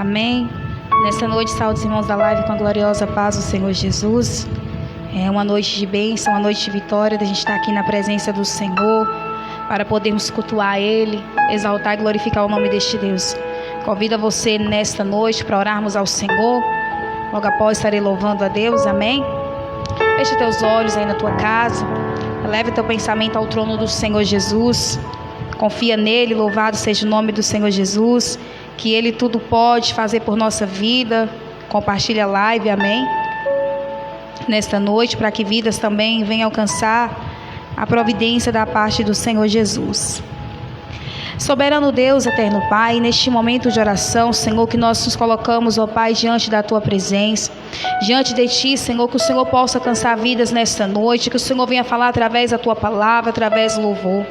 Amém. Nesta noite, saúde os irmãos da live com a gloriosa paz do Senhor Jesus. É uma noite de bênção, uma noite de vitória, da gente estar aqui na presença do Senhor, para podermos cultuar Ele, exaltar e glorificar o nome deste Deus. Convido a você nesta noite para orarmos ao Senhor. Logo após estarei louvando a Deus, amém? Feche teus olhos aí na tua casa, eleve teu pensamento ao trono do Senhor Jesus. Confia nele, louvado seja o nome do Senhor Jesus, que Ele tudo pode fazer por nossa vida. Compartilha a live, amém? Nesta noite, para que vidas também venham alcançar a providência da parte do Senhor Jesus. Soberano Deus, eterno Pai, neste momento de oração, Senhor, que nós nos colocamos, ó Pai, diante da Tua presença, diante de Ti, Senhor, que o Senhor possa alcançar vidas nesta noite, que o Senhor venha falar através da Tua palavra, através do louvor.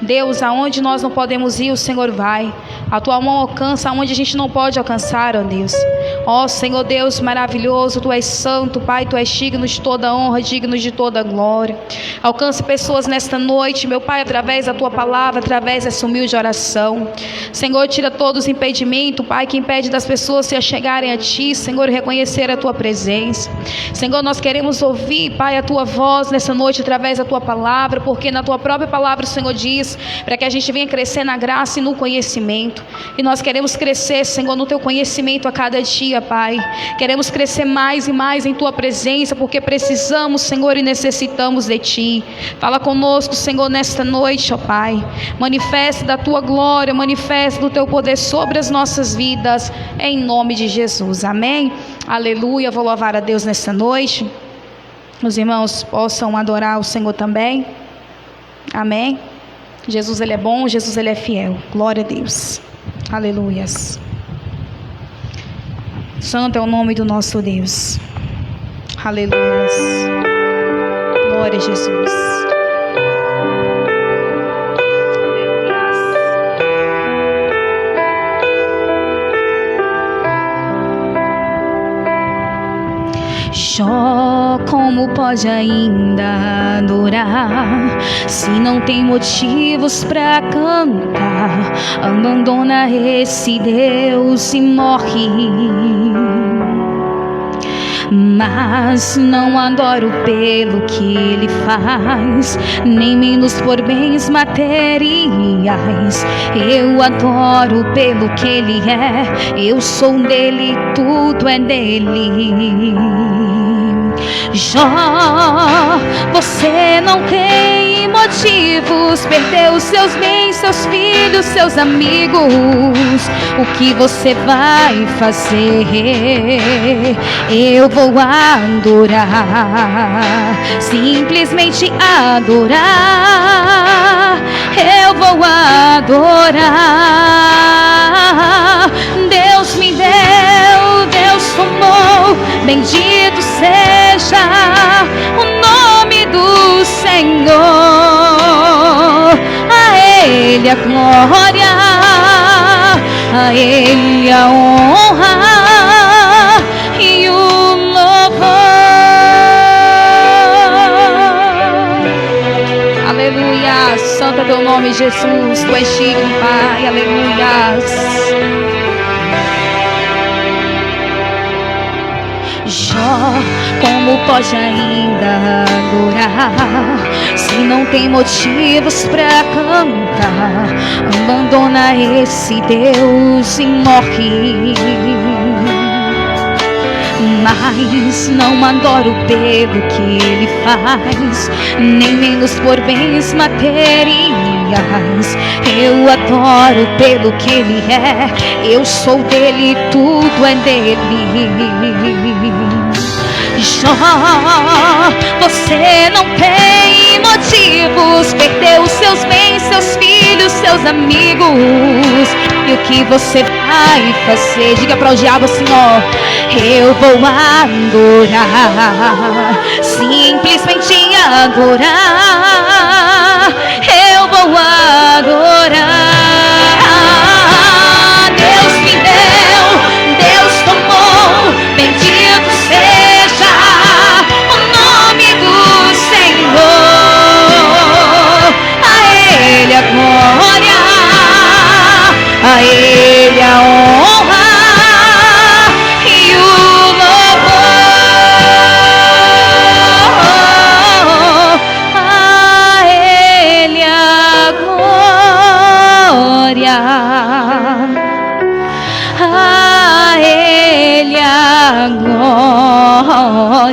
Deus, aonde nós não podemos ir, o Senhor vai. A Tua mão alcança aonde a gente não pode alcançar, ó Deus. Ó Senhor Deus maravilhoso, Tu és santo, Pai, Tu és digno de toda honra, digno de toda glória. Alcance pessoas nesta noite, meu Pai, através da Tua palavra, através dessa humilde oração. Senhor, tira todos os impedimentos, Pai, que impede das pessoas se achegarem a Ti, Senhor, reconhecer a Tua presença. Senhor, nós queremos ouvir, Pai, a Tua voz nessa noite através da Tua palavra, porque na Tua própria palavra o Senhor diz para que a gente venha crescer na graça e no conhecimento. E nós queremos crescer, Senhor, no Teu conhecimento a cada dia, Pai. Queremos crescer mais e mais em Tua presença, porque precisamos, Senhor, e necessitamos de Ti. Fala conosco, Senhor, nesta noite, ó Pai. Manifesta da Tua glória, manifesta do Teu poder sobre as nossas vidas, em nome de Jesus, amém? Aleluia. Vou louvar a Deus nesta noite. Os irmãos possam adorar o Senhor também, amém? Jesus, Ele é bom, Jesus, Ele é fiel, glória a Deus, aleluias. Santo é o nome do nosso Deus, aleluias, glória a Jesus. Jó, como pode ainda adorar se não tem motivos para cantar? Abandona esse Deus e morre. Mas não adoro pelo que Ele faz, nem menos por bens materiais. Eu adoro pelo que Ele é, eu sou dele, tudo é dele. Jó, você não tem motivos, perdeu seus bens, seus filhos, seus amigos. O que você vai fazer? Eu vou adorar, simplesmente adorar. Eu vou adorar. Deus me deu, Deus tomou, bendito seja o nome do Senhor. A Ele a glória, a Ele a honra e o louvor. Aleluia. Santo é teu nome, Jesus, Tu és digno, Pai. Aleluias. Jó, como pode ainda adorar se não tem motivos para cantar? Abandona esse Deus e morre. Mas não adoro pelo que Ele faz, nem menos por bens materiais. Eu adoro pelo que Ele é, eu sou dele, tudo é dele. Jó, você não tem motivos, perdeu seus bens, seus filhos, seus amigos. E o que você vai fazer? Diga para o diabo assim, ó: eu vou adorar, simplesmente adorar. Eu vou adorar. Deus me deu, Deus tomou, bendito seja o nome do Senhor. A Ele a glória, a Ele a honra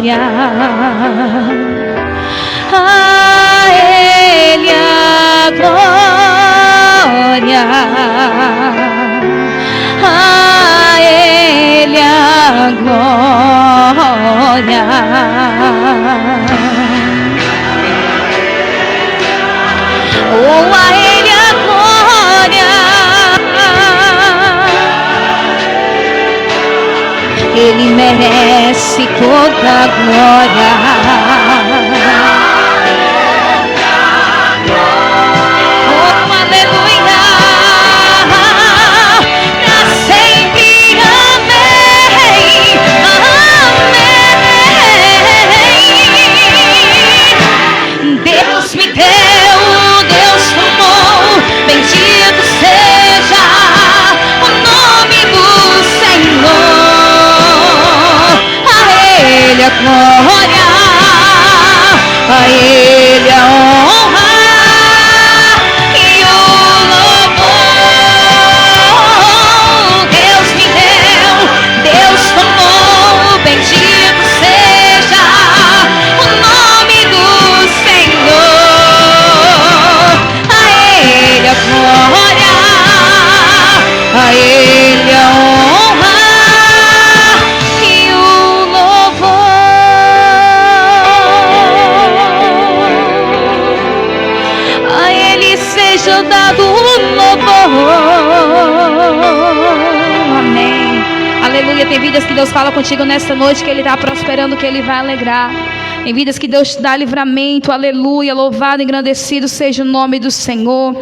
glória. A Ele a glória. A Ele a glória. Oh, a Ele a glória. Ele merece toda a glória. Oh, aleluia. Pra sempre, amém. Amém. Deus me deu, Deus tomou. Bendito seja o nome do Senhor. A Ele a glória, a Ele a honra e o louvor. Deus me deu, Deus tomou. Bendito seja o nome do Senhor. A Ele a glória, a Ele a honra e o louvor. A Ele seja dado o louvor. Amém. Aleluia. Tem vidas que Deus fala contigo nesta noite, que Ele está prosperando, que Ele vai alegrar. Tem vidas que Deus te dá livramento. Aleluia. Louvado, engrandecido seja o nome do Senhor.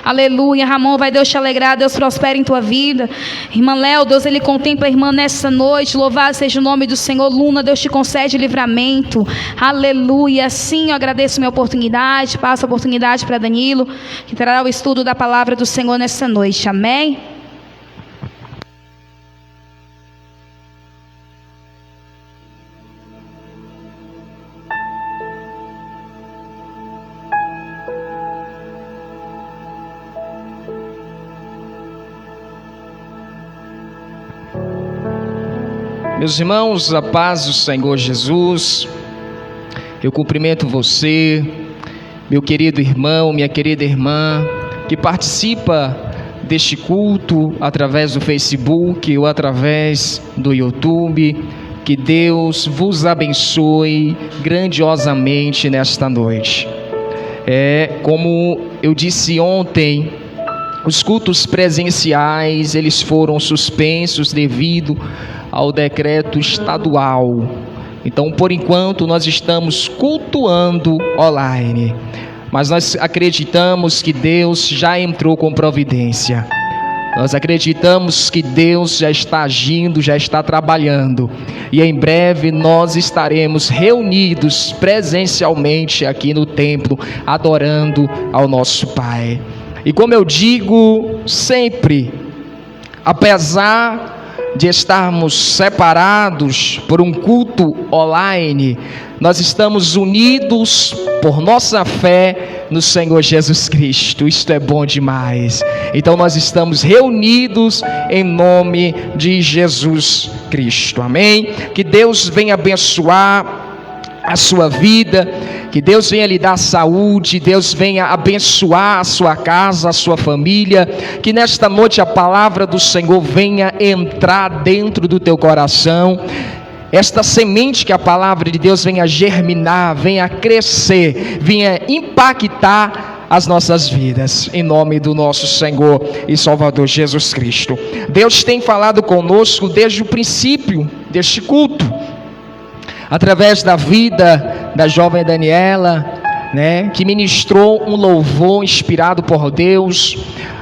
Aleluia. Ramon, vai Deus te alegrar. Deus prospera em tua vida. Irmã Léo, Deus Ele contempla a irmã nessa noite. Louvado seja o nome do Senhor. Luna, Deus te concede livramento. Aleluia. Sim, eu agradeço minha oportunidade. Passo a oportunidade para Danilo, que trará o estudo da palavra do Senhor nessa noite. Amém. Meus irmãos, a paz do Senhor Jesus, eu cumprimento você, meu querido irmão, minha querida irmã, que participa deste culto através do Facebook ou através do YouTube. Que Deus vos abençoe grandiosamente nesta noite. Como eu disse ontem, os cultos presenciais, eles foram suspensos devido ao decreto estadual. Então, por enquanto, nós estamos cultuando online, mas nós acreditamos que Deus já entrou com providência. Nós acreditamos que Deus já está agindo, já está trabalhando, e em breve nós estaremos reunidos presencialmente aqui no templo, adorando ao nosso Pai. E como eu digo sempre, apesar de estarmos separados por um culto online, nós estamos unidos por nossa fé no Senhor Jesus Cristo. Isto é bom demais. Então nós estamos reunidos em nome de Jesus Cristo. Amém? Que Deus venha abençoar a sua vida, que Deus venha lhe dar saúde, Deus venha abençoar a sua casa, a sua família, que nesta noite a palavra do Senhor venha entrar dentro do teu coração, esta semente que a palavra de Deus venha germinar, venha crescer, venha impactar as nossas vidas, em nome do nosso Senhor e Salvador Jesus Cristo. Deus tem falado conosco desde o princípio deste culto, através da vida da jovem Daniela, que ministrou um louvor inspirado por Deus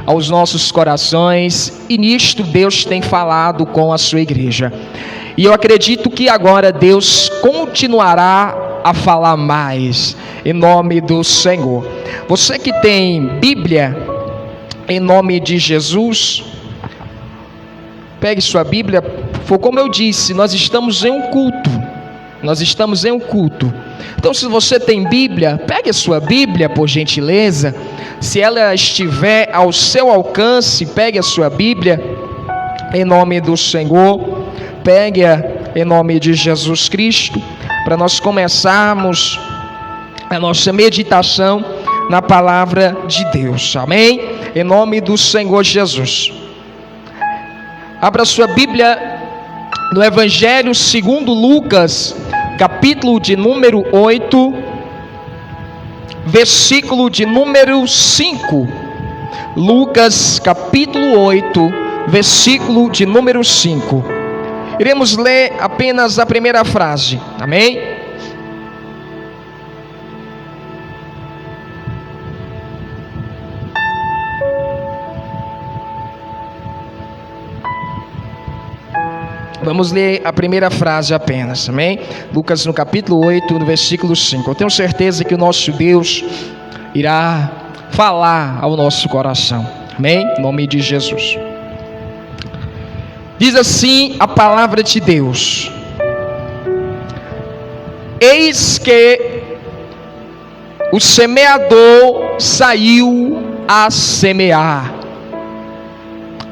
aos nossos corações, e nisto Deus tem falado com a sua igreja. E eu acredito que agora Deus continuará a falar mais, em nome do Senhor. Você que tem Bíblia, em nome de Jesus, pegue sua Bíblia. Foi como eu disse, nós estamos em um culto. Então, se você tem Bíblia, pegue a sua Bíblia, por gentileza. Se ela estiver ao seu alcance, pegue a sua Bíblia, em nome do Senhor. Pegue-a em nome de Jesus Cristo. para nós começarmos a nossa meditação na palavra de Deus. Amém? Em nome do Senhor Jesus. Abra sua Bíblia no Evangelho segundo Lucas, capítulo de número 8, versículo de número 5. Lucas, capítulo 8, versículo de número 5. Iremos ler apenas a primeira frase. Amém? Vamos ler a primeira frase apenas, amém? Lucas no capítulo 8, no versículo 5. Eu tenho certeza que o nosso Deus irá falar ao nosso coração, amém? Em nome de Jesus. Diz assim a palavra de Deus: eis que o semeador saiu a semear.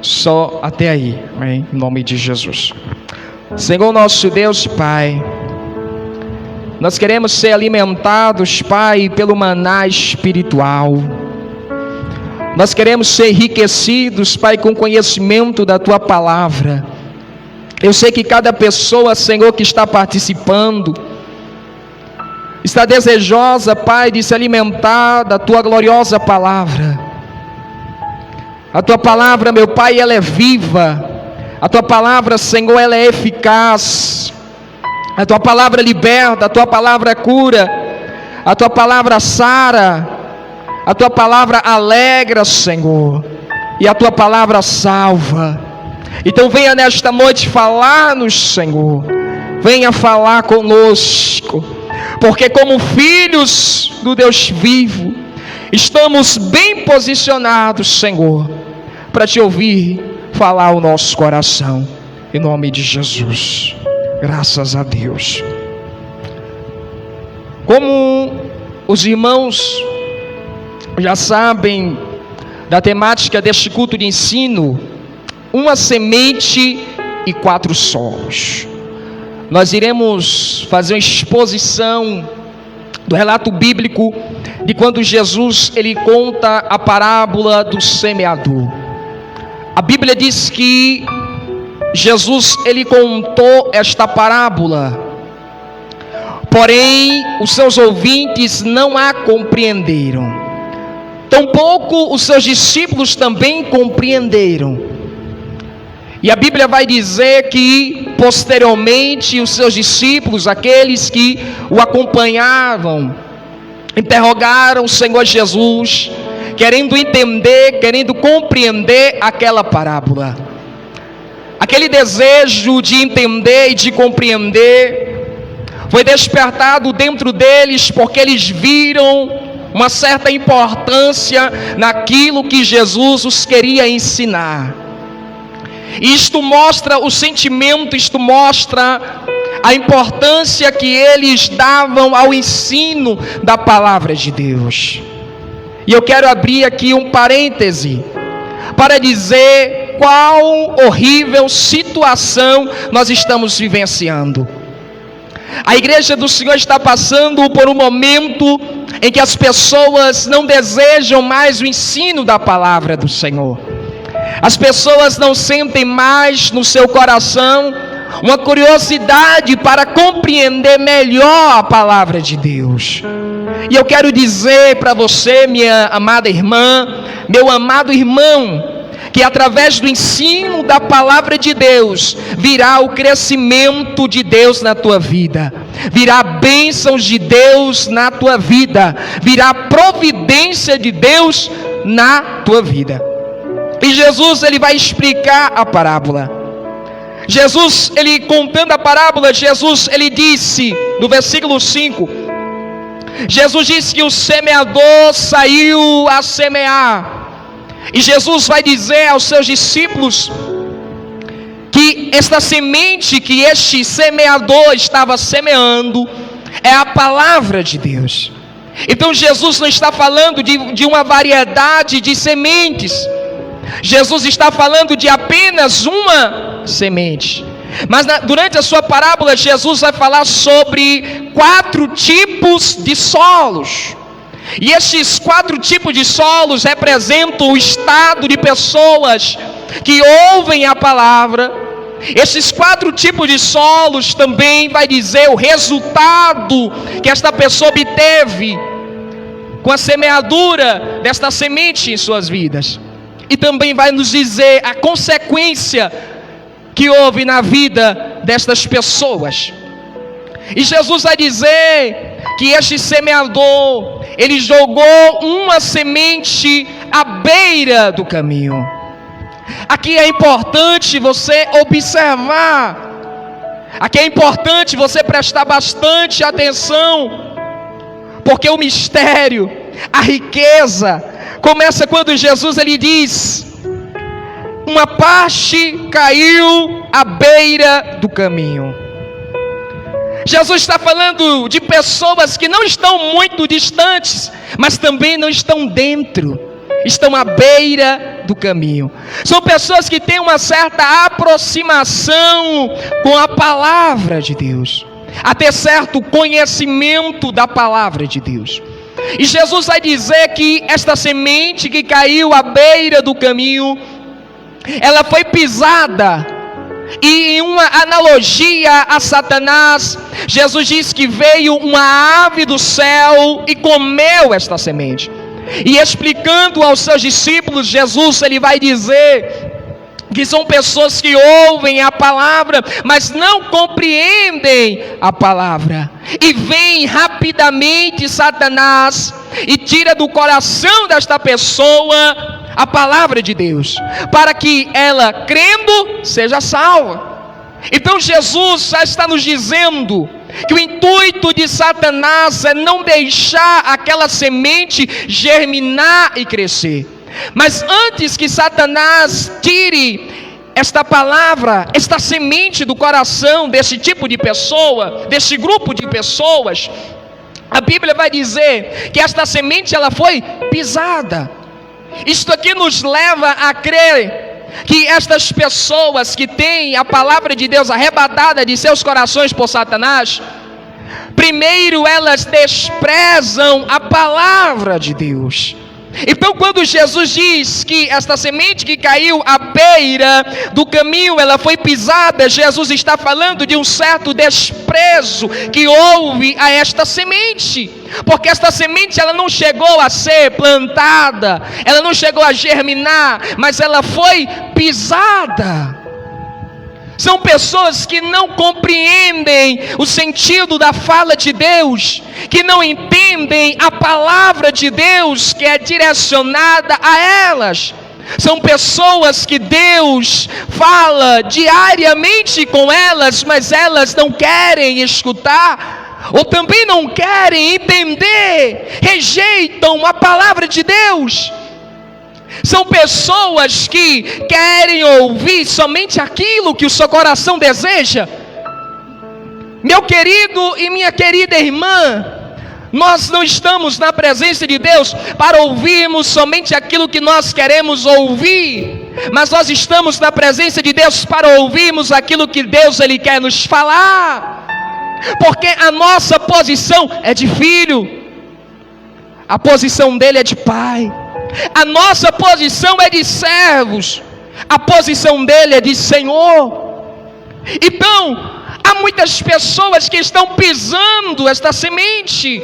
Só até aí, amém? Em nome de Jesus. Senhor nosso Deus e Pai, nós queremos ser alimentados, Pai, pelo maná espiritual. Nós queremos ser enriquecidos, Pai, com conhecimento da Tua palavra. Eu sei que cada pessoa, Senhor, que está participando, está desejosa, Pai, de se alimentar da Tua gloriosa palavra. A Tua palavra, meu Pai, ela é viva. A Tua palavra, Senhor, ela é eficaz. A Tua palavra liberta, a Tua palavra cura, a Tua palavra sara, a Tua palavra alegra, Senhor, e a Tua palavra salva. Então venha nesta noite falar-nos, Senhor. Venha falar conosco, porque como filhos do Deus vivo, estamos bem posicionados, Senhor, para Te ouvir falar ao nosso coração, em nome de Jesus. Graças a Deus. Como os irmãos já sabem da temática deste culto de ensino, uma semente e 4 solos, nós iremos fazer uma exposição do relato bíblico de quando Jesus ele conta a parábola do semeador. A Bíblia diz que Jesus ele contou esta parábola, porém os seus ouvintes não a compreenderam. Tampouco os seus discípulos também compreenderam. E a Bíblia vai dizer que posteriormente os seus discípulos, aqueles que o acompanhavam, interrogaram o Senhor Jesus, querendo entender, querendo compreender aquela parábola. Aquele desejo de entender e de compreender foi despertado dentro deles, porque eles viram uma certa importância naquilo que Jesus os queria ensinar. Isto mostra o sentimento, isto mostra a importância que eles davam ao ensino da palavra de Deus. E eu quero abrir aqui um parêntese para dizer qual horrível situação nós estamos vivenciando. A igreja do Senhor está passando por um momento em que as pessoas não desejam mais o ensino da palavra do Senhor. As pessoas não sentem mais no seu coração uma curiosidade para compreender melhor a palavra de Deus. E eu quero dizer para você, minha amada irmã, meu amado irmão, que através do ensino da palavra de Deus virá o crescimento de Deus na tua vida, virá bênçãos de Deus na tua vida, virá providência de Deus na tua vida. E Jesus ele vai explicar a parábola. Jesus, ele contando a parábola, Jesus ele disse no versículo 5, Jesus disse que o semeador saiu a semear. E Jesus vai dizer aos seus discípulos que esta semente que este semeador estava semeando é a palavra de Deus. Então Jesus não está falando de uma variedade de sementes. Jesus está falando de apenas uma semente. Mas durante a sua parábola, Jesus vai falar sobre 4 tipos de solos. E esses 4 tipos de solos representam o estado de pessoas que ouvem a palavra. Esses 4 tipos de solos também vai dizer o resultado que esta pessoa obteve com a semeadura desta semente em suas vidas. E também vai nos dizer a consequência que houve na vida destas pessoas. E Jesus vai dizer que este semeador, ele jogou uma semente à beira do caminho. Aqui é importante você observar, aqui é importante você prestar bastante atenção, porque o mistério, a riqueza, começa quando Jesus ele diz: uma parte caiu à beira do caminho. Jesus está falando de pessoas que não estão muito distantes, mas também não estão dentro, estão à beira do caminho. São pessoas que têm uma certa aproximação com a palavra de Deus, até certo conhecimento da palavra de Deus. E Jesus vai dizer que esta semente que caiu à beira do caminho, ela foi pisada. E em uma analogia a Satanás, Jesus diz que veio uma ave do céu e comeu esta semente. E explicando aos seus discípulos, Jesus ele vai dizer que são pessoas que ouvem a palavra, mas não compreendem a palavra. E vem rapidamente Satanás e tira do coração desta pessoa a palavra de Deus, para que ela, crendo, seja salva. Então Jesus já está nos dizendo que o intuito de Satanás é não deixar aquela semente germinar e crescer. Mas antes que Satanás tire esta palavra, esta semente do coração desse tipo de pessoa, desse grupo de pessoas, a Bíblia vai dizer que esta semente ela foi pisada. Isto aqui nos leva a crer que estas pessoas que têm a palavra de Deus arrebatada de seus corações por Satanás, primeiro elas desprezam a palavra de Deus. Então quando Jesus diz que esta semente que caiu à beira do caminho, ela foi pisada, Jesus está falando de um certo desprezo que houve a esta semente. Porque esta semente ela não chegou a ser plantada, ela não chegou a germinar, mas ela foi pisada. São pessoas que não compreendem o sentido da fala de Deus, que não entendem a palavra de Deus que é direcionada a elas. São pessoas que Deus fala diariamente com elas, mas elas não querem escutar, ou também não querem entender, rejeitam a palavra de Deus. São pessoas que querem ouvir somente aquilo que o seu coração deseja. Meu querido e minha querida irmã, nós não estamos na presença de Deus para ouvirmos somente aquilo que nós queremos ouvir, mas nós estamos na presença de Deus para ouvirmos aquilo que Deus ele quer nos falar. Porque a nossa posição é de filho, a posição dele é de pai. A nossa posição é de servos, a posição dele é de Senhor. Então, há muitas pessoas que estão pisando esta semente,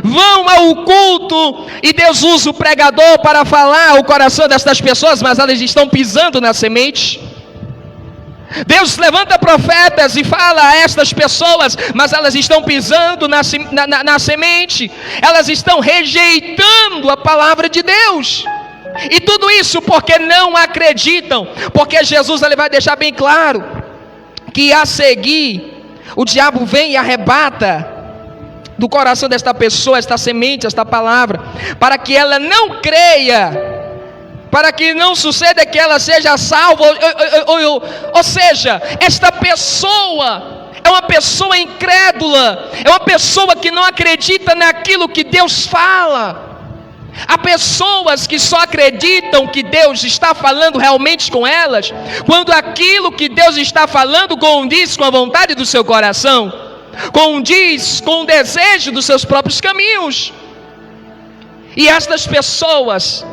vão ao culto e Deus usa o pregador para falar o coração destas pessoas, mas elas estão pisando na semente. Deus levanta profetas e fala a estas pessoas, mas elas estão pisando na semente, elas estão rejeitando a palavra de Deus. E tudo isso porque não acreditam, porque Jesus ele vai deixar bem claro que a seguir o diabo vem e arrebata do coração desta pessoa esta semente, esta palavra, para que ela não creia, para que não suceda que ela seja salva, ou seja, esta pessoa é uma pessoa incrédula, é uma pessoa que não acredita naquilo que Deus fala. Há pessoas que só acreditam que Deus está falando realmente com elas quando aquilo que Deus está falando condiz com a vontade do seu coração, condiz com o desejo dos seus próprios caminhos. E estas pessoas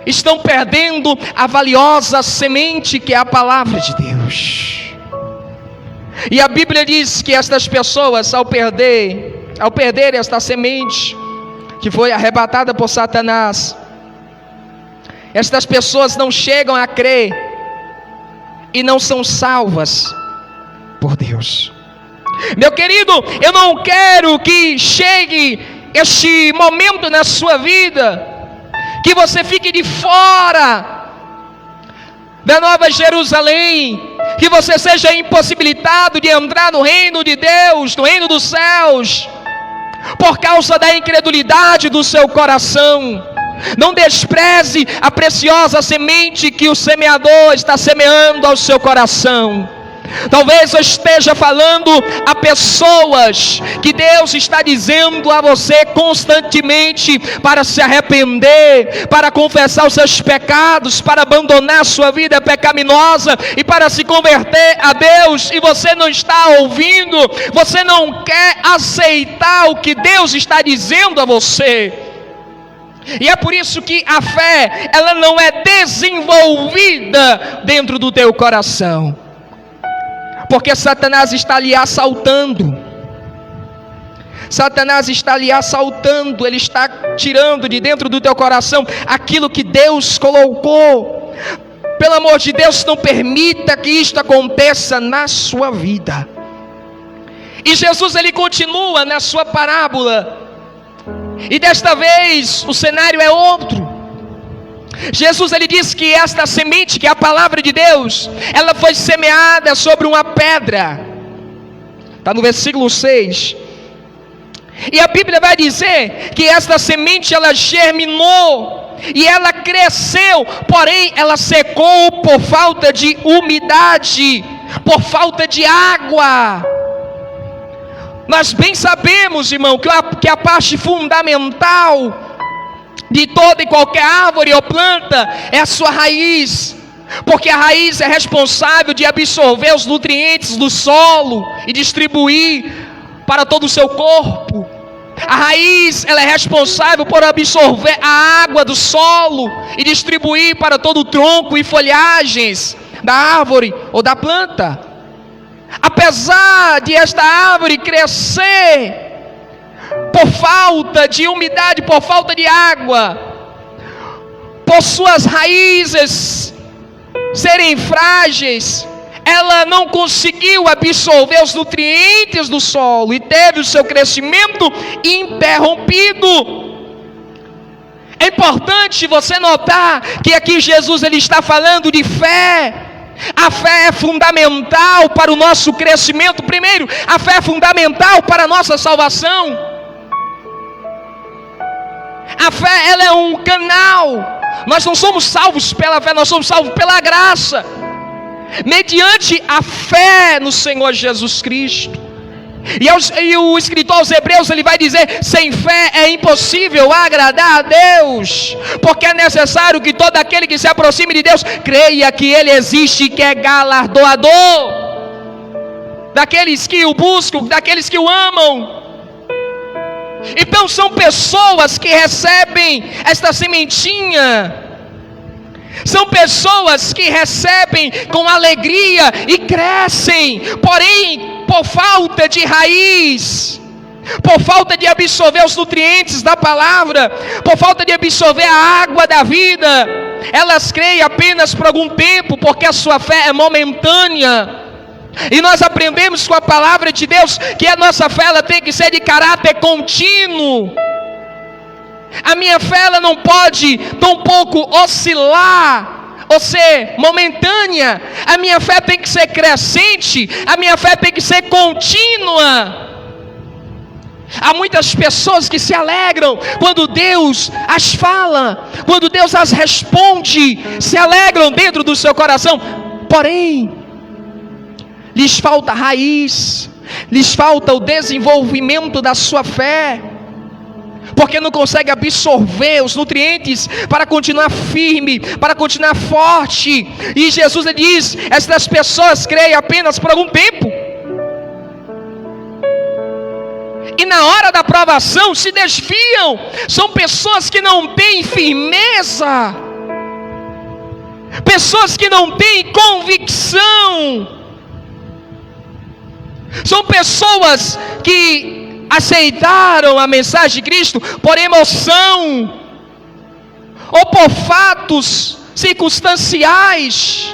estão perdendo a valiosa semente que é a palavra de Deus. E a Bíblia diz que estas pessoas, ao perder esta semente que foi arrebatada por Satanás, estas pessoas não chegam a crer e não são salvas por Deus. Meu querido, eu não quero que chegue este momento na sua vida que você fique de fora da Nova Jerusalém, que você seja impossibilitado de entrar no reino de Deus, no reino dos céus, por causa da incredulidade do seu coração. Não despreze a preciosa semente que o semeador está semeando ao seu coração. Talvez eu esteja falando a pessoas que Deus está dizendo a você constantemente para se arrepender, para confessar os seus pecados, para abandonar a sua vida pecaminosa e para se converter a Deus, e você não está ouvindo, você não quer aceitar o que Deus está dizendo a você. E é por isso que a fé, ela não é desenvolvida dentro do teu coração. Porque Satanás está lhe assaltando. Satanás está lhe assaltando. Ele está tirando de dentro do teu coração aquilo que Deus colocou. Pelo amor de Deus, não permita que isto aconteça na sua vida. E Jesus, ele continua na sua parábola. E desta vez o cenário é outro. Jesus, ele diz que esta semente, que é a palavra de Deus, ela foi semeada sobre uma pedra. Está no versículo 6. E a Bíblia vai dizer que esta semente, ela germinou e ela cresceu, porém ela secou por falta de umidade, por falta de água. Nós bem sabemos, irmão, que a parte fundamental de toda e qualquer árvore ou planta é a sua raiz, porque a raiz é responsável de absorver os nutrientes do solo e distribuir para todo o seu corpo. A raiz, ela é responsável por absorver a água do solo e distribuir para todo o tronco e folhagens da árvore ou da planta. Apesar de esta árvore crescer por falta de umidade, por falta de água, por suas raízes serem frágeis, ela não conseguiu absorver os nutrientes do solo e teve o seu crescimento interrompido. É importante você notar que aqui Jesus, ele está falando de fé. A fé é fundamental para o nosso crescimento. Primeiro, a fé é fundamental para a nossa salvação. A fé, ela é um canal. Nós não somos salvos pela fé, nós somos salvos pela graça, mediante a fé no Senhor Jesus Cristo. E o escritor aos Hebreus, ele vai dizer: sem fé é impossível agradar a Deus, porque é necessário que todo aquele que se aproxime de Deus creia que Ele existe e que é galardoador daqueles que o buscam, daqueles que o amam. Então são pessoas que recebem esta sementinha, são pessoas que recebem com alegria e crescem, porém por falta de raiz, por falta de absorver os nutrientes da palavra, por falta de absorver a água da vida, elas creem apenas por algum tempo, porque a sua fé é momentânea. E nós aprendemos com a palavra de Deus que a nossa fé, ela tem que ser de caráter contínuo. A minha fé, ela não pode tampouco oscilar ou ser momentânea. A minha fé tem que ser crescente, a minha fé tem que ser contínua. Há muitas pessoas que se alegram quando Deus as fala, quando Deus as responde, se alegram dentro do seu coração, porém lhes falta raiz, lhes falta o desenvolvimento da sua fé. porque não consegue absorver os nutrientes para continuar firme, para continuar forte. E Jesus diz: essas pessoas creem apenas por algum tempo, e na hora da provação se desviam. São pessoas que não têm firmeza, pessoas que não têm convicção, são pessoas que aceitaram a mensagem de Cristo por emoção ou por fatos circunstanciais.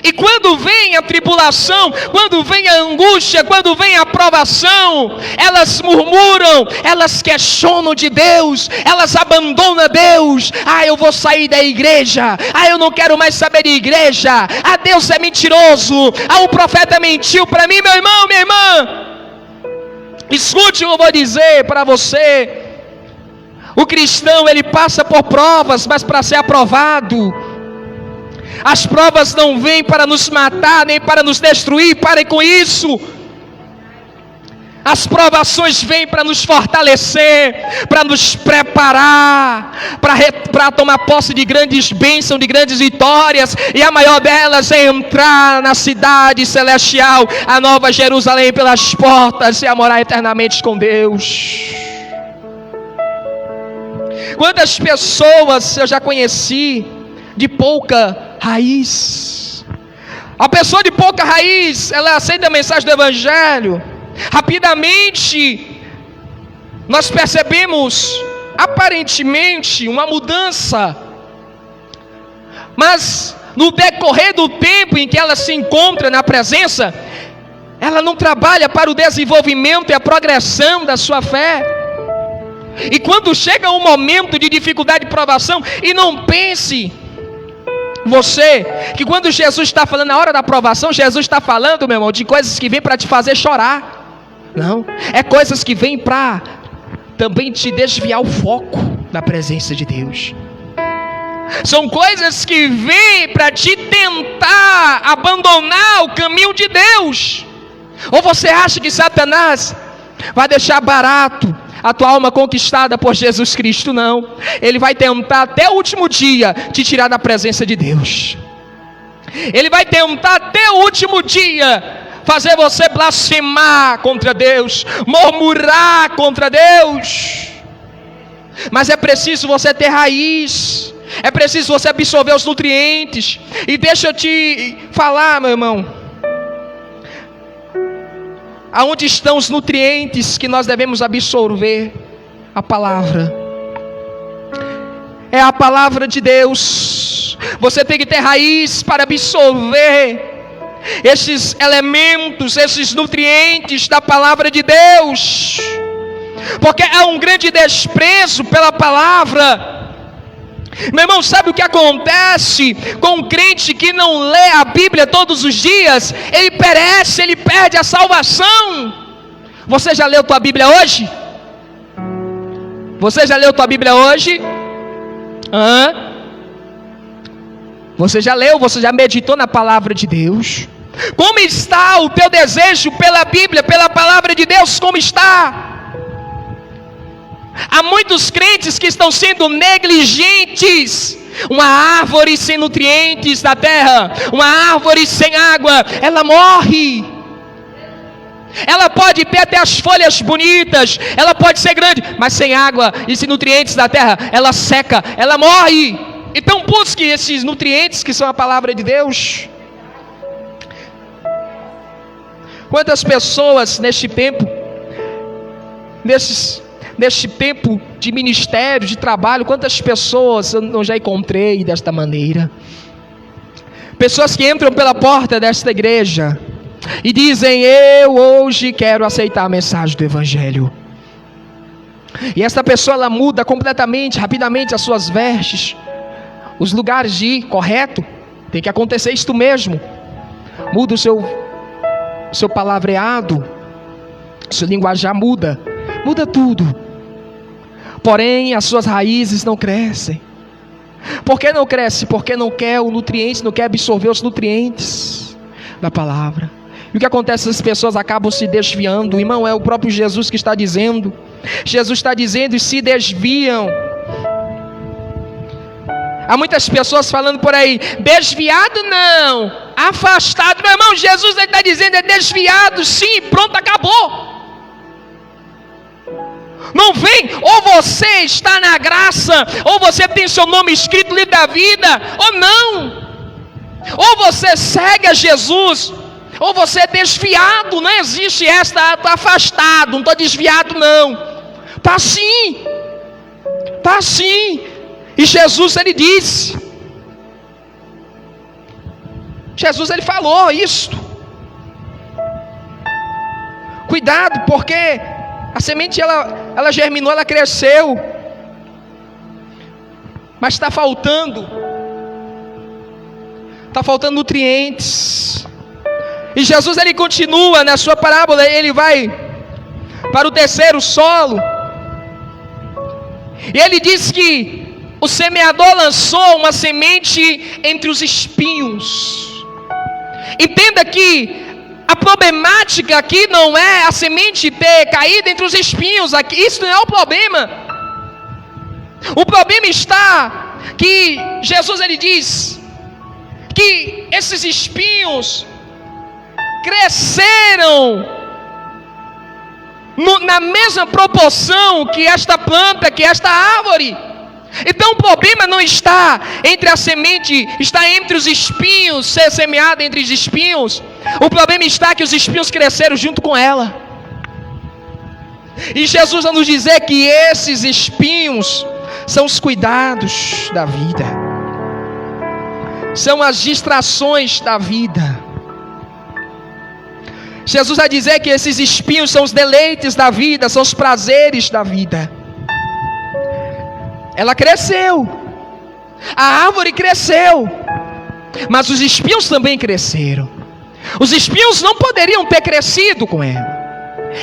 E quando vem a tribulação, quando vem a angústia, quando vem a provação, elas murmuram, elas questionam de Deus, elas abandonam Deus. Eu vou sair da igreja, eu não quero mais saber de igreja, Deus é mentiroso, o profeta mentiu para mim. Meu irmão, minha irmã, escute o que eu vou dizer para você. O cristão, ele passa por provas, mas para ser aprovado. As provas não vêm para nos matar, nem para nos destruir. Parem com isso. As provações vêm para nos fortalecer, para nos preparar, para tomar posse de grandes bênçãos, de grandes vitórias. E a maior delas é entrar na cidade celestial, a nova Jerusalém, pelas portas, e a morar eternamente com Deus. Quantas pessoas eu já conheci de pouca raiz? A pessoa de pouca raiz, ela aceita a mensagem do Evangelho. Rapidamente nós percebemos aparentemente uma mudança, mas no decorrer do tempo em que ela se encontra na presença, ela não trabalha para o desenvolvimento e a progressão da sua fé. E quando chega um momento de dificuldade e provação, e não pense você que quando Jesus está falando na hora da provação, Jesus está falando, meu irmão, de coisas que vêm para te fazer chorar. Não, é coisas que vêm para também te desviar o foco da presença de Deus. São coisas que vêm para te tentar abandonar o caminho de Deus. Ou você acha que Satanás vai deixar barato a tua alma conquistada por Jesus Cristo? Não, ele vai tentar até o último dia te tirar da presença de Deus. Ele vai tentar até o último dia fazer você blasfemar contra Deus, murmurar contra Deus. Mas é preciso você ter raiz, é preciso você absorver os nutrientes. E deixa eu te falar, meu irmão, aonde estão os nutrientes que nós devemos absorver? A palavra. É a palavra de Deus. Você tem que ter raiz para absorver esses elementos, esses nutrientes da palavra de Deus. Porque há um grande desprezo pela palavra. Meu irmão, sabe o que acontece com um crente que não lê a Bíblia todos os dias? Ele perece, ele perde a salvação. Você já leu tua Bíblia hoje? Você já leu tua Bíblia hoje? Você já leu, você já meditou na palavra de Deus? Como está o teu desejo pela Bíblia, pela palavra de Deus? Como está? Há muitos crentes que estão sendo negligentes. Uma árvore sem nutrientes da terra, uma árvore sem água, ela morre. Ela pode ter até as folhas bonitas, ela pode ser grande, mas sem água e sem nutrientes da terra, ela seca, ela morre. Então busque esses nutrientes que são a palavra de Deus. Quantas pessoas neste tempo, neste tempo de ministério, de trabalho, quantas pessoas eu já encontrei desta maneira? Pessoas que entram pela porta desta igreja e dizem: eu hoje quero aceitar a mensagem do Evangelho. E esta pessoa, ela muda completamente, rapidamente as suas vestes, os lugares de ir, correto? Tem que acontecer isto mesmo. Muda o seu palavreado, seu linguajar muda tudo. Porém, as suas raízes não crescem. Por que não cresce? Porque não quer o nutriente, não quer absorver os nutrientes da palavra. E o que acontece? As pessoas acabam se desviando. Irmão, é o próprio Jesus que está dizendo. Jesus está dizendo e se desviam. Há muitas pessoas falando por aí, desviado não, afastado. Meu irmão, Jesus está dizendo, é desviado sim, pronto, acabou. Não vem, ou você está na graça, ou você tem seu nome escrito no livro da vida, ou não. Ou você segue a Jesus, ou você é desviado. Não existe esta, estou afastado, não estou desviado não. Está sim, está sim. E Jesus, ele disse, Jesus, ele falou isto. Cuidado, porque a semente, ela germinou, ela cresceu, mas está faltando nutrientes. E Jesus, ele continua na sua parábola, ele vai para o terceiro solo, e ele diz que o semeador lançou uma semente entre os espinhos. Entenda que a problemática aqui não é a semente ter caído entre os espinhos. Aqui, isso não é o problema. O problema está que Jesus, ele diz que esses espinhos cresceram na mesma proporção que esta planta, que esta árvore. Então o problema não está entre a semente, está entre os espinhos, ser semeada entre os espinhos. O problema está que os espinhos cresceram junto com ela. E Jesus vai nos dizer que esses espinhos são os cuidados da vida, são as distrações da vida. Jesus vai dizer que esses espinhos são os deleites da vida, são os prazeres da vida. Ela cresceu, a árvore cresceu, mas os espinhos também cresceram. Os espinhos não poderiam ter crescido com ela.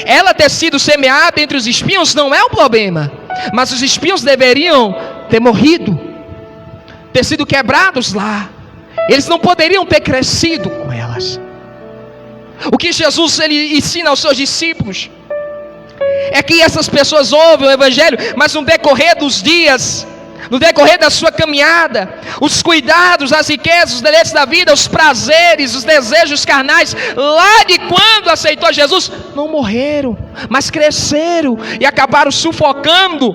Ela ter sido semeada entre os espinhos não é o problema, mas os espinhos deveriam ter morrido, ter sido quebrados lá. Eles não poderiam ter crescido com elas. O que Jesus, ele ensina aos seus discípulos é que essas pessoas ouvem o Evangelho, mas no decorrer dos dias, no decorrer da sua caminhada, os cuidados, as riquezas, os deleites da vida, os prazeres, os desejos carnais, lá de quando aceitou Jesus, não morreram, mas cresceram e acabaram sufocando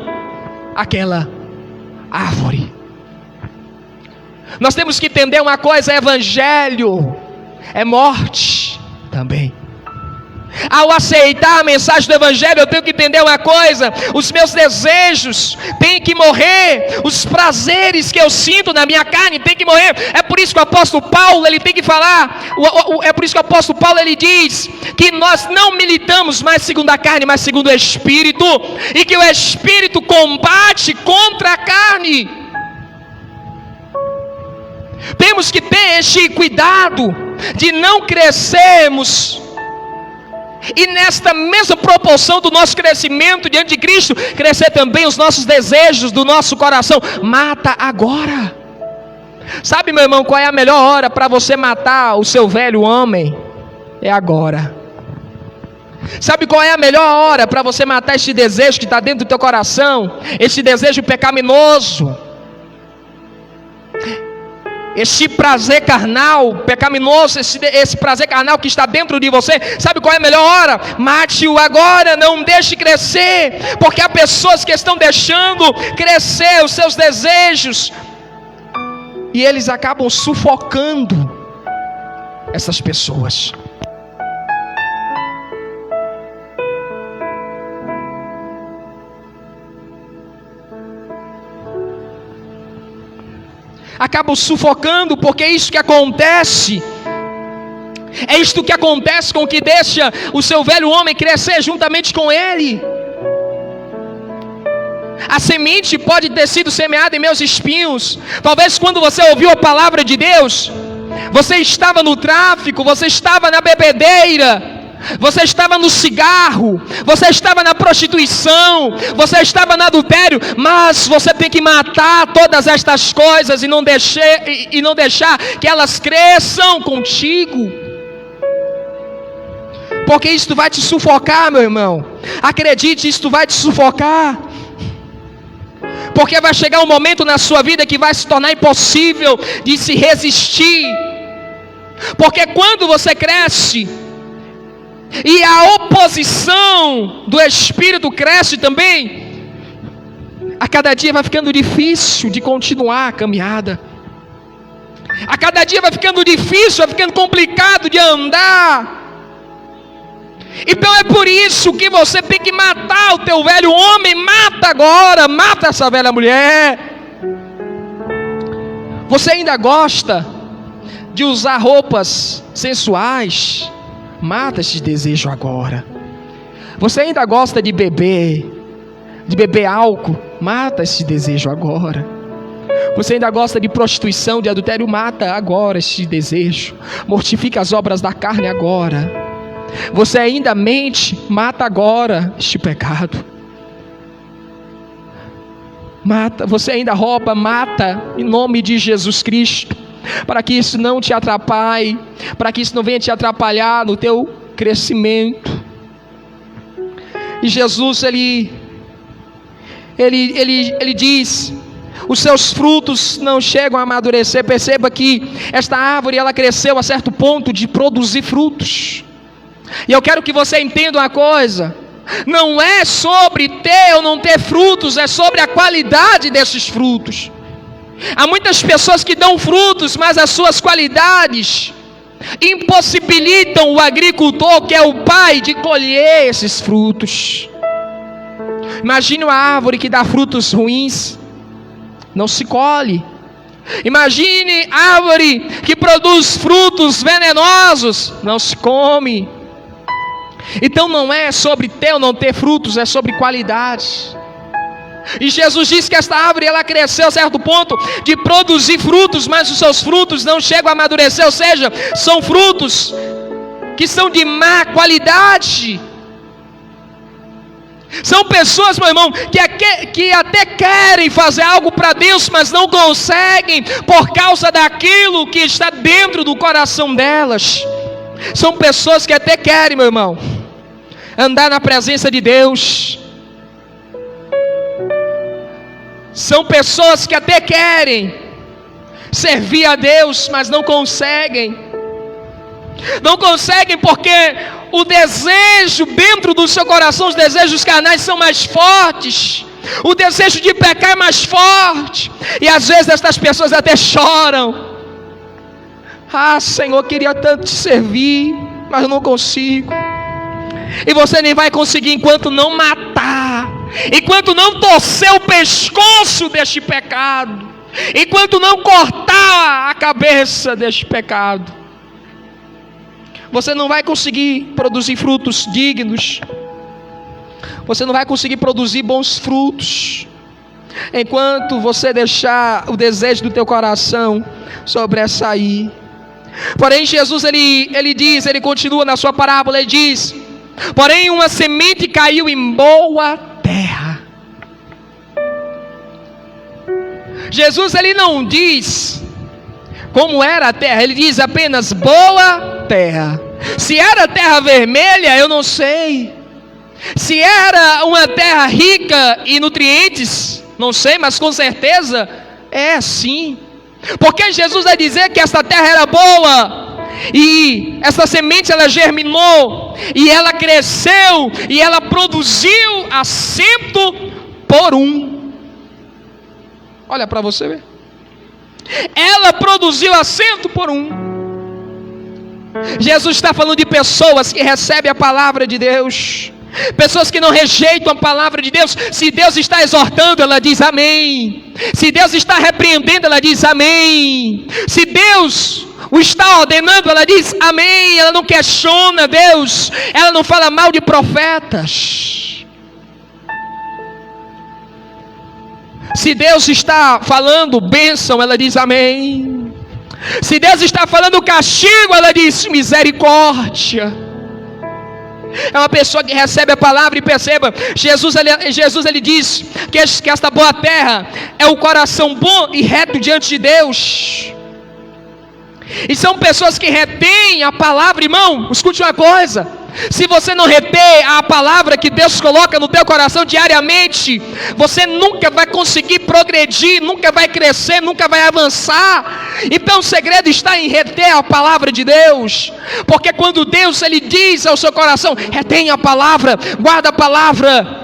aquela árvore. Nós temos que entender uma coisa: Evangelho é morte também. Ao aceitar a mensagem do Evangelho, eu tenho que entender uma coisa: os meus desejos têm que morrer, os prazeres que eu sinto na minha carne têm que morrer. É por isso que o apóstolo Paulo, ele tem que falar, é por isso que o apóstolo Paulo, ele diz que nós não militamos mais segundo a carne, mas segundo o Espírito, e que o Espírito combate contra a carne. Temos que ter este cuidado de não crescermos e nesta mesma proporção do nosso crescimento diante de Cristo, crescer também os nossos desejos do nosso coração. Mata agora. Sabe, meu irmão, qual é a melhor hora para você matar o seu velho homem? É agora. Sabe qual é a melhor hora para você matar este desejo que está dentro do teu coração? Este desejo pecaminoso, esse prazer carnal, pecaminoso, esse prazer carnal que está dentro de você. Sabe qual é a melhor hora? Mate-o agora, não deixe crescer, porque há pessoas que estão deixando crescer os seus desejos, e eles acabam sufocando essas pessoas. Acabam sufocando, porque é isso que acontece. É isto que acontece com o que deixa o seu velho homem crescer juntamente com ele. A semente pode ter sido semeada em meus espinhos. Talvez quando você ouviu a palavra de Deus, você estava no tráfico, você estava na bebedeira, você estava no cigarro, você estava na prostituição, você estava no adultério, mas você tem que matar todas estas coisas e não deixar que elas cresçam contigo. Porque isso vai te sufocar, meu irmão. Acredite, isso vai te sufocar. Porque vai chegar um momento na sua vida que vai se tornar impossível de se resistir. Porque quando você cresce e a oposição do Espírito cresce também, a cada dia vai ficando difícil de continuar a caminhada. A cada dia vai ficando difícil, vai ficando complicado de andar. Então é por isso que você tem que matar o teu velho homem. Mata agora, mata essa velha mulher. Você ainda gosta de usar roupas sensuais? Mata esse desejo agora. Você ainda gosta de beber álcool? Mata esse desejo agora. Você ainda gosta de prostituição, de adultério? Mata agora esse desejo. Mortifica as obras da carne agora. Você ainda mente? Mata agora este pecado. Mata. Você ainda rouba? Mata em nome de Jesus Cristo, para que isso não te atrapalhe, para que isso não venha te atrapalhar no teu crescimento. E Jesus ele diz: os seus frutos não chegam a amadurecer. Perceba que esta árvore ela cresceu a certo ponto de produzir frutos. E eu quero que você entenda uma coisa: não é sobre ter ou não ter frutos, é sobre a qualidade desses frutos. Há muitas pessoas que dão frutos, mas as suas qualidades impossibilitam o agricultor, que é o pai, de colher esses frutos. Imagine uma árvore que dá frutos ruins, não se colhe. Imagine árvore que produz frutos venenosos, não se come. Então não é sobre ter ou não ter frutos, é sobre qualidade. E Jesus disse que esta árvore ela cresceu a certo ponto de produzir frutos, mas os seus frutos não chegam a amadurecer, ou seja, são frutos que são de má qualidade. São pessoas, meu irmão, que até querem fazer algo para Deus, mas não conseguem por causa daquilo que está dentro do coração delas. São pessoas que até querem, meu irmão, andar na presença de Deus. São pessoas que até querem servir a Deus, mas não conseguem. Não conseguem porque o desejo dentro do seu coração, os desejos carnais são mais fortes. O desejo de pecar é mais forte. E às vezes estas pessoas até choram. Ah, Senhor, queria tanto te servir, mas eu não consigo. E você nem vai conseguir enquanto não matar, enquanto não torcer o pescoço deste pecado, enquanto não cortar a cabeça deste pecado. Você não vai conseguir produzir frutos dignos. Você não vai conseguir produzir bons frutos enquanto você deixar o desejo do teu coração sobressair. Porém Jesus ele continua na sua parábola, ele diz: porém uma semente caiu em boa terra. Jesus ele não diz como era a terra, ele diz apenas boa terra. Se era terra vermelha, eu não sei. Se era uma terra rica em nutrientes, não sei, mas com certeza é assim. Porque Jesus vai dizer que essa terra era boa, e essa semente ela germinou, e ela cresceu, e ela produziu a 100%. Olha para você ver. Ela produziu a 100%. Jesus está falando de pessoas que recebem a palavra de Deus, pessoas que não rejeitam a palavra de Deus. Se Deus está exortando, ela diz amém. Se Deus está repreendendo, ela diz amém. Se Deus o está ordenando, ela diz amém. Ela não questiona Deus, ela não fala mal de profetas. Se Deus está falando bênção, ela diz amém. Se Deus está falando castigo, ela diz misericórdia. É uma pessoa que recebe a palavra. E perceba, Jesus ele diz que esta boa terra é o coração bom e reto diante de Deus. E são pessoas que retêm a palavra. Irmão, escute uma coisa: Se você não reter a palavra que Deus coloca no teu coração diariamente, você nunca vai conseguir progredir, nunca vai crescer, nunca vai avançar. Então o segredo está em reter a palavra de Deus, porque quando Deus ele diz ao seu coração, retém a palavra, guarda a palavra.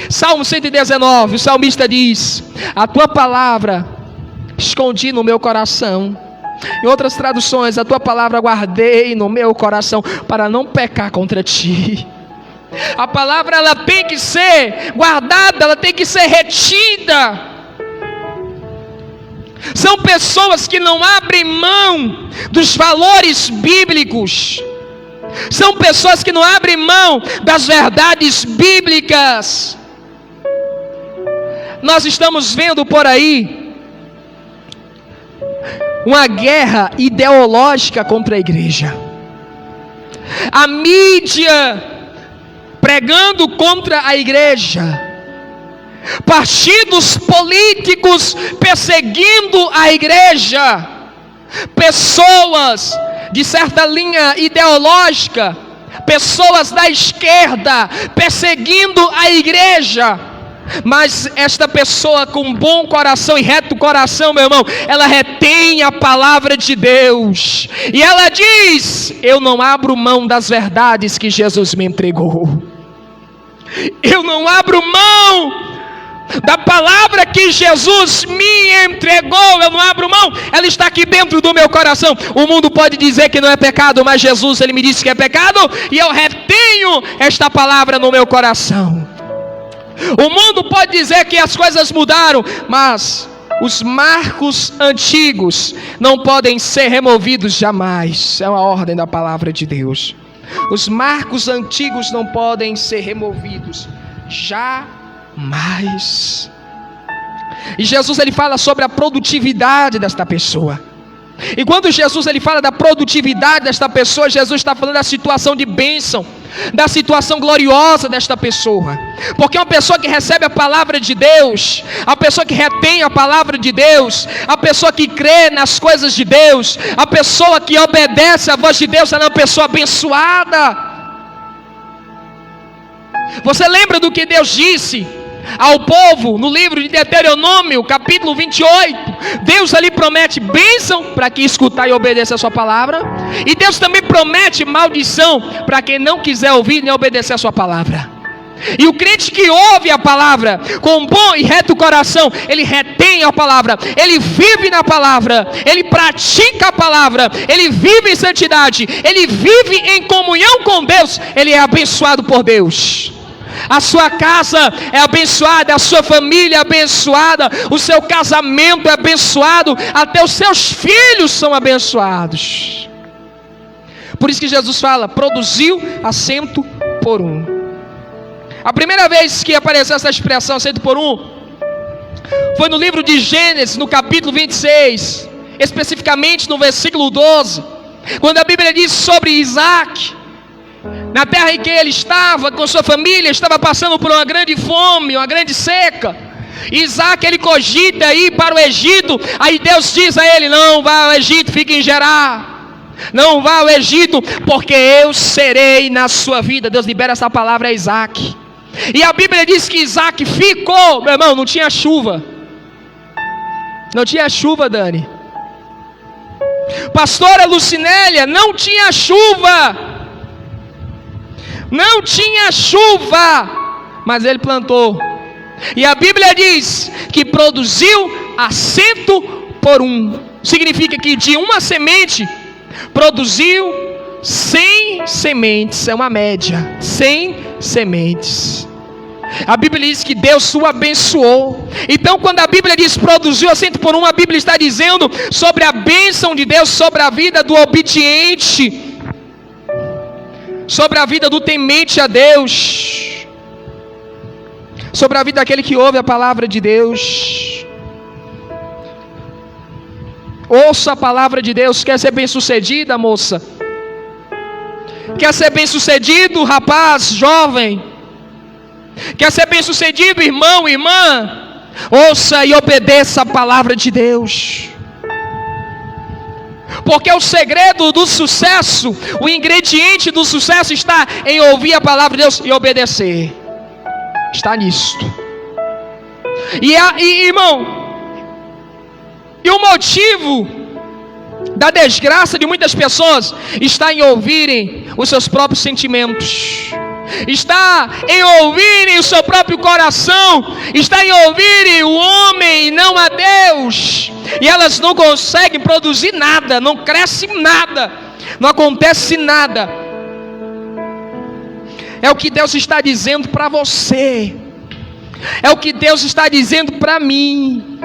Salmo 119, o salmista diz: a tua palavra escondi no meu coração. Em outras traduções, a tua palavra guardei no meu coração para não pecar contra ti. A palavra ela tem que ser guardada, ela tem que ser retida. São pessoas que não abrem mão dos valores bíblicos. São pessoas que não abrem mão das verdades bíblicas. Nós estamos vendo por aí uma guerra ideológica contra a igreja. A mídia pregando contra a igreja. Partidos políticos perseguindo a igreja. Pessoas de certa linha ideológica, pessoas da esquerda perseguindo a igreja. Mas esta pessoa com bom coração e reto coração, meu irmão, ela retém a palavra de Deus. E ela diz: eu não abro mão das verdades que Jesus me entregou. Eu não abro mão da palavra que Jesus me entregou. Eu não abro mão. Ela está aqui dentro do meu coração. O mundo pode dizer que não é pecado, mas Jesus ele me disse que é pecado. E eu retenho esta palavra no meu coração. O mundo pode dizer que as coisas mudaram, mas os marcos antigos não podem ser removidos jamais. É uma ordem da palavra de Deus. Os marcos antigos não podem ser removidos jamais. E Jesus ele fala sobre a produtividade desta pessoa. E quando Jesus ele fala da produtividade desta pessoa, Jesus está falando da situação de bênção, da situação gloriosa desta pessoa. Porque uma pessoa que recebe a palavra de Deus, a pessoa que retém a palavra de Deus, a pessoa que crê nas coisas de Deus, a pessoa que obedece à voz de Deus, ela é uma pessoa abençoada. Você lembra do que Deus disse ao povo no livro de Deuteronômio, capítulo 28? Deus ali promete bênção para quem escutar e obedecer a sua palavra, e Deus também promete maldição para quem não quiser ouvir nem obedecer a sua palavra. E o crente que ouve a palavra com bom e reto coração, ele retém a palavra, ele vive na palavra, ele pratica a palavra, ele vive em santidade, ele vive em comunhão com Deus, ele é abençoado por Deus. A sua casa é abençoada, a sua família é abençoada, o seu casamento é abençoado, até os seus filhos são abençoados. Por isso que Jesus fala: produziu a 100 por 1. A primeira vez que apareceu essa expressão 100 por 1 foi no livro de Gênesis, no capítulo 26, especificamente no versículo 12, quando a Bíblia diz sobre Isaac. Na terra em que ele estava, com sua família, estava passando por uma grande fome, uma grande seca. Isaac, ele cogita ir para o Egito. Aí Deus diz a ele: não vá ao Egito, fique em Gerar. Não vá ao Egito, porque eu serei na sua vida. Deus libera essa palavra a Isaac. E a Bíblia diz que Isaac ficou, meu irmão, não tinha chuva. Não tinha chuva, Dani. Pastora Lucinélia, não tinha chuva. Não tinha chuva, mas ele plantou. E a Bíblia diz que produziu a 100 por 1. Significa que de uma semente produziu 100 sementes. É uma média, 100 sementes. A Bíblia diz que Deus o abençoou. Então quando a Bíblia diz produziu a 100 por 1, a Bíblia está dizendo sobre a bênção de Deus sobre a vida do obediente, sobre a vida do temente a Deus, sobre a vida daquele que ouve a palavra de Deus. Ouça a palavra de Deus. Quer ser bem sucedida, moça? Quer ser bem sucedido, rapaz, jovem? Quer ser bem sucedido, irmão, irmã? Ouça e obedeça a palavra de Deus. Porque o segredo do sucesso, o ingrediente do sucesso está em ouvir a palavra de Deus e obedecer. Está nisto. Irmão, e o motivo da desgraça de muitas pessoas está em ouvirem os seus próprios sentimentos, está em ouvirem o seu próprio coração, está em ouvirem o homem e não a Deus, e elas não conseguem produzir nada, não cresce nada, não acontece nada. É o que Deus está dizendo para você, é o que Deus está dizendo para mim,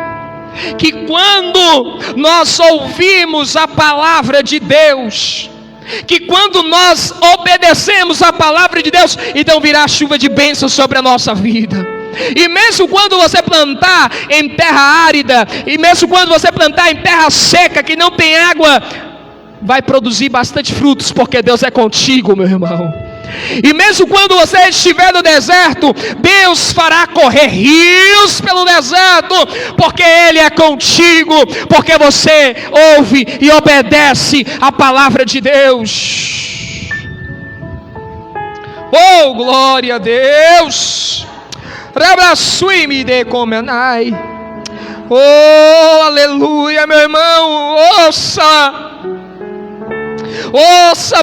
que quando nós ouvimos a palavra de Deus, que quando nós obedecemos a palavra de Deus, então virá chuva de bênçãos sobre a nossa vida. E mesmo quando você plantar em terra árida, e mesmo quando você plantar em terra seca, que não tem água, vai produzir bastante frutos, porque Deus é contigo, meu irmão. E mesmo quando você estiver no deserto, Deus fará correr rios pelo deserto, porque Ele é contigo, porque você ouve e obedece a palavra de Deus. Oh, glória a Deus! Oh, aleluia, meu irmão, ouça,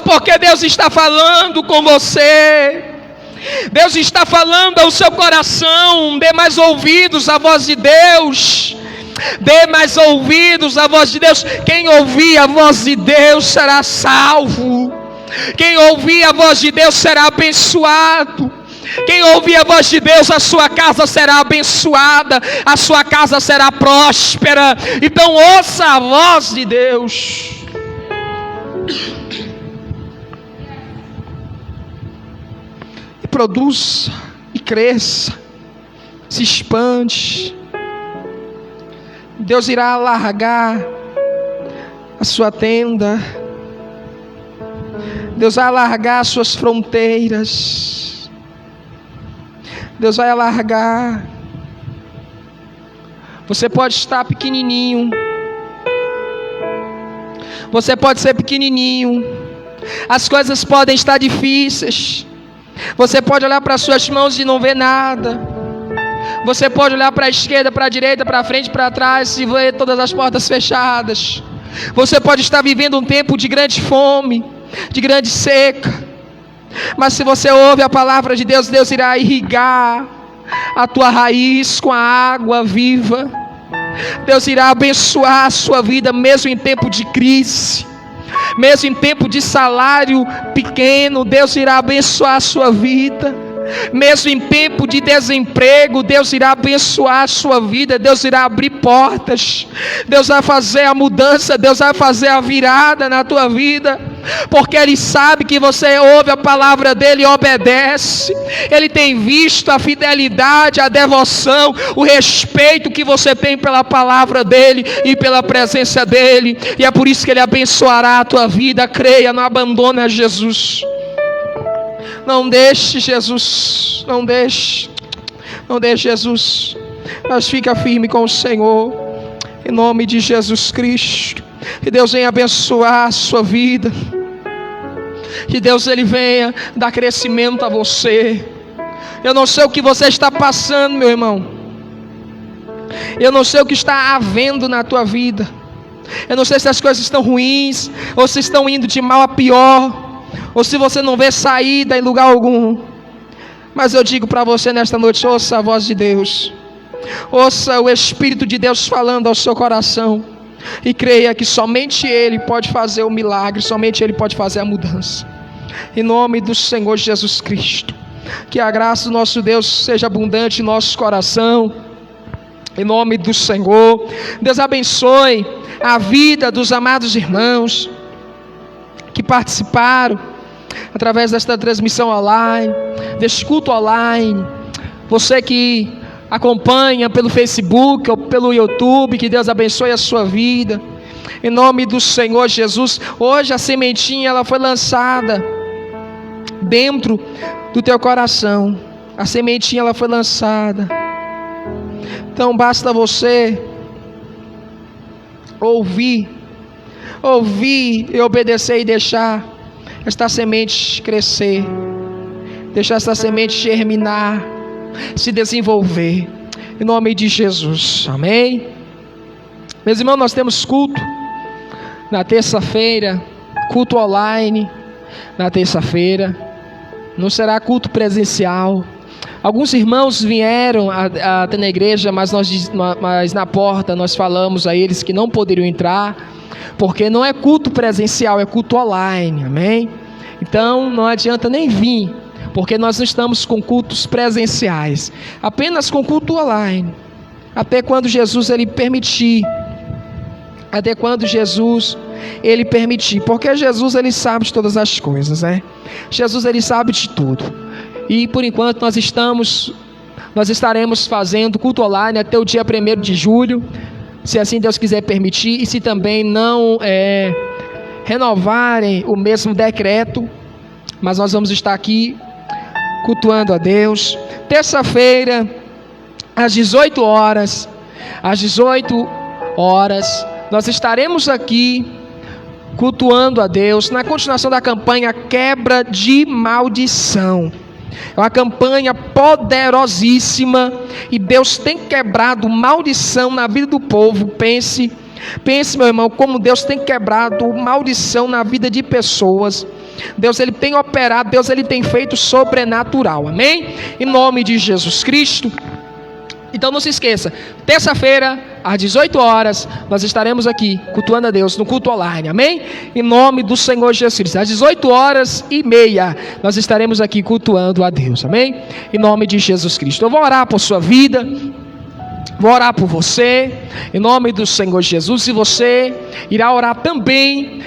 porque Deus está falando com você. Deus está falando ao seu coração. Dê mais ouvidos à voz de Deus. Dê mais ouvidos à voz de Deus. Quem ouvir a voz de Deus será salvo. Quem ouvir a voz de Deus será abençoado. Quem ouvir a voz de Deus, a sua casa será abençoada, a sua casa será próspera. Então ouça a voz de Deus. E produza, e cresça, se expande. Deus irá alargar a sua tenda. Deus vai alargar as suas fronteiras. Deus vai alargar. Você pode estar pequenininho. Você pode ser pequenininho. As coisas podem estar difíceis. Você pode olhar para suas mãos e não ver nada. Você pode olhar para a esquerda, para a direita, para frente, para trás e ver todas as portas fechadas. Você pode estar vivendo um tempo de grande fome, de grande seca. Mas se você ouve a palavra de Deus, Deus irá irrigar a tua raiz com a água viva. Deus irá abençoar a sua vida, mesmo em tempo de crise, mesmo em tempo de salário pequeno. Deus irá abençoar a sua vida. Mesmo em tempo de desemprego, Deus irá abençoar a sua vida. Deus irá abrir portas. Deus vai fazer a mudança. Deus vai fazer a virada na tua vida, porque Ele sabe que você ouve a palavra dEle e obedece. Ele tem visto a fidelidade, a devoção, o respeito que você tem pela palavra dEle e pela presença dEle. E é por isso que Ele abençoará a tua vida. Creia, não abandone a Jesus. Não deixe Jesus, não deixe Jesus, mas fica firme com o Senhor, em nome de Jesus Cristo. Que Deus venha abençoar a sua vida, que Deus Ele venha dar crescimento a você. Eu não sei o que você está passando, meu irmão, eu não sei o que está havendo na tua vida, eu não sei se as coisas estão ruins, ou se estão indo de mal a pior, ou se você não vê saída em lugar algum. Mas eu digo para você nesta noite: ouça a voz de Deus, ouça o Espírito de Deus falando ao seu coração, e creia que somente Ele pode fazer o milagre, somente Ele pode fazer a mudança. Em nome do Senhor Jesus Cristo, que a graça do nosso Deus seja abundante em nosso coração, em nome do Senhor. Deus abençoe a vida dos amados irmãos que participaram através desta transmissão online, deste culto online. Você que acompanha pelo Facebook ou pelo YouTube, que Deus abençoe a sua vida, em nome do Senhor Jesus. Hoje a sementinha ela foi lançada dentro do teu coração. A sementinha ela foi lançada. Então basta você ouvir ouvir e obedecer e deixar esta semente crescer, deixar esta semente germinar, se desenvolver, em nome de Jesus, amém? Meus irmãos, nós temos culto na terça-feira, culto online na terça-feira, não será culto presencial. Alguns irmãos vieram até na igreja, mas na porta nós falamos a eles que não poderiam entrar, porque não é culto presencial, é culto online, amém? Então não adianta nem vir, porque nós não estamos com cultos presenciais, apenas com culto online, até quando Jesus ele permitir, porque Jesus ele sabe de todas as coisas, né? Jesus ele sabe de tudo, e por enquanto nós estaremos fazendo culto online até o dia 1º de julho, se assim Deus quiser permitir, e se também não renovarem o mesmo decreto, mas nós vamos estar aqui cultuando a Deus. Terça-feira, às 18 horas, nós estaremos aqui cultuando a Deus, na continuação da campanha Quebra de Maldição. É uma campanha poderosíssima, e Deus tem quebrado maldição na vida do povo. Pense, meu irmão, como Deus tem quebrado maldição na vida de pessoas. Deus ele tem operado, Deus ele tem feito sobrenatural, amém? Em nome de Jesus Cristo. Então não se esqueça, terça-feira, às 18 horas, nós estaremos aqui cultuando a Deus no culto online, amém? Em nome do Senhor Jesus Cristo, às 18h30, nós estaremos aqui cultuando a Deus, amém? Em nome de Jesus Cristo. Eu vou orar por sua vida, vou orar por você, em nome do Senhor Jesus, e você irá orar também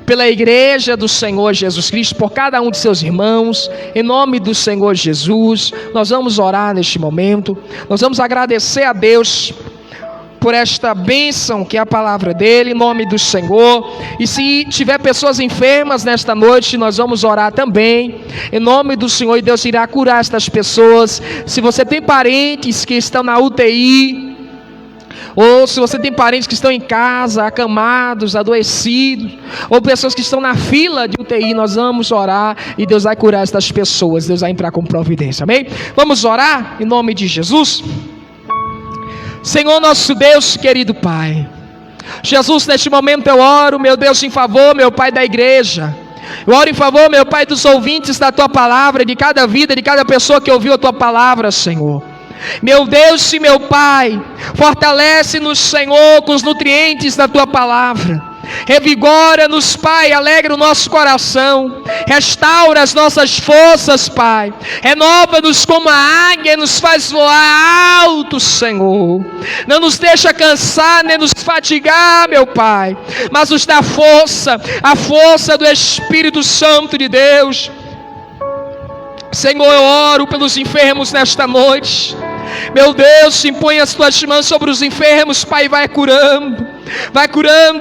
pela igreja do Senhor Jesus Cristo, por cada um de seus irmãos, em nome do Senhor Jesus. Nós vamos orar neste momento, nós vamos agradecer a Deus por esta bênção que é a palavra dele, em nome do Senhor. E se tiver pessoas enfermas nesta noite, nós vamos orar também, em nome do Senhor, e Deus irá curar estas pessoas. Se você tem parentes que estão na UTI, ou se você tem parentes que estão em casa, acamados, adoecidos, ou pessoas que estão na fila de UTI, nós vamos orar e Deus vai curar estas pessoas, Deus vai entrar com providência, amém? Vamos orar em nome de Jesus. Senhor nosso Deus, querido Pai, Jesus, neste momento eu oro, meu Deus, em favor, meu Pai, da igreja. Eu oro em favor, meu Pai, dos ouvintes da Tua palavra, de cada vida, de cada pessoa que ouviu a Tua palavra, Senhor. Meu Deus e meu Pai, fortalece-nos, Senhor, com os nutrientes da Tua palavra. Revigora-nos, Pai, alegra o nosso coração, restaura as nossas forças, Pai, renova-nos como a águia e nos faz voar alto, Senhor. Não nos deixa cansar nem nos fatigar, meu Pai, mas nos dá força, a força do Espírito Santo de Deus. Senhor, eu oro pelos enfermos nesta noite. Meu Deus, impõe as Tuas mãos sobre os enfermos, Pai, vai curando,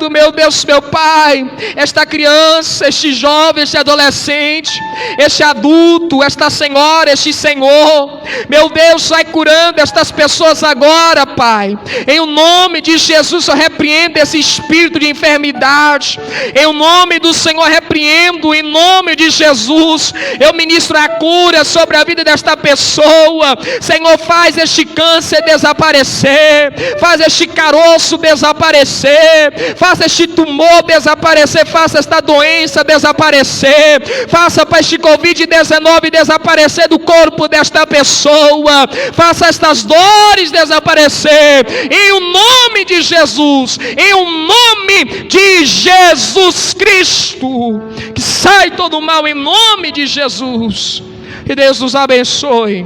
meu Deus, meu Pai, esta criança, este jovem, este adolescente, este adulto, esta senhora, este senhor, meu Deus, vai curando estas pessoas agora, Pai, em o nome de Jesus. Eu repreendo esse espírito de enfermidade, em o nome do Senhor, repreendo, em nome de Jesus, eu ministro a cura sobre a vida desta pessoa. Senhor, faz este câncer desaparecer, faz este caroço desaparecer, faça este tumor desaparecer, faça esta doença desaparecer, faça para este Covid-19 desaparecer do corpo desta pessoa, faça estas dores desaparecer, em o nome de Jesus, em o nome de Jesus Cristo, que sai todo o mal em nome de Jesus. Que Deus nos abençoe.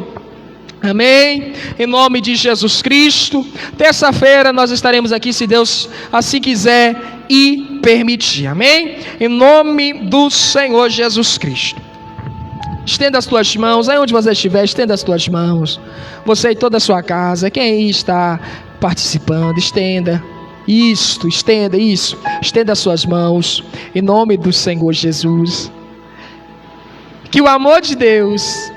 Amém? Em nome de Jesus Cristo. Terça-feira nós estaremos aqui, se Deus assim quiser e permitir. Amém? Em nome do Senhor Jesus Cristo. Estenda as tuas mãos, aí onde você estiver, estenda as tuas mãos. Você e toda a sua casa, quem aí está participando, estenda. Estenda isso. Estenda as suas mãos, em nome do Senhor Jesus. Que o amor de Deus,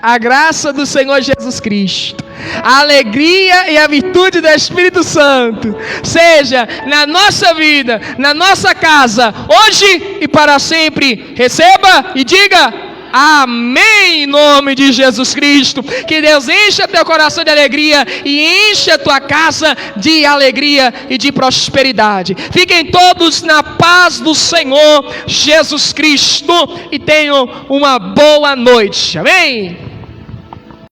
a graça do Senhor Jesus Cristo, a alegria e a virtude do Espírito Santo seja na nossa vida, na nossa casa, hoje e para sempre. Receba e diga amém, em nome de Jesus Cristo. Que Deus encha teu coração de alegria e encha tua casa de alegria e de prosperidade. Fiquem todos na paz do Senhor Jesus Cristo e tenham uma boa noite. Amém.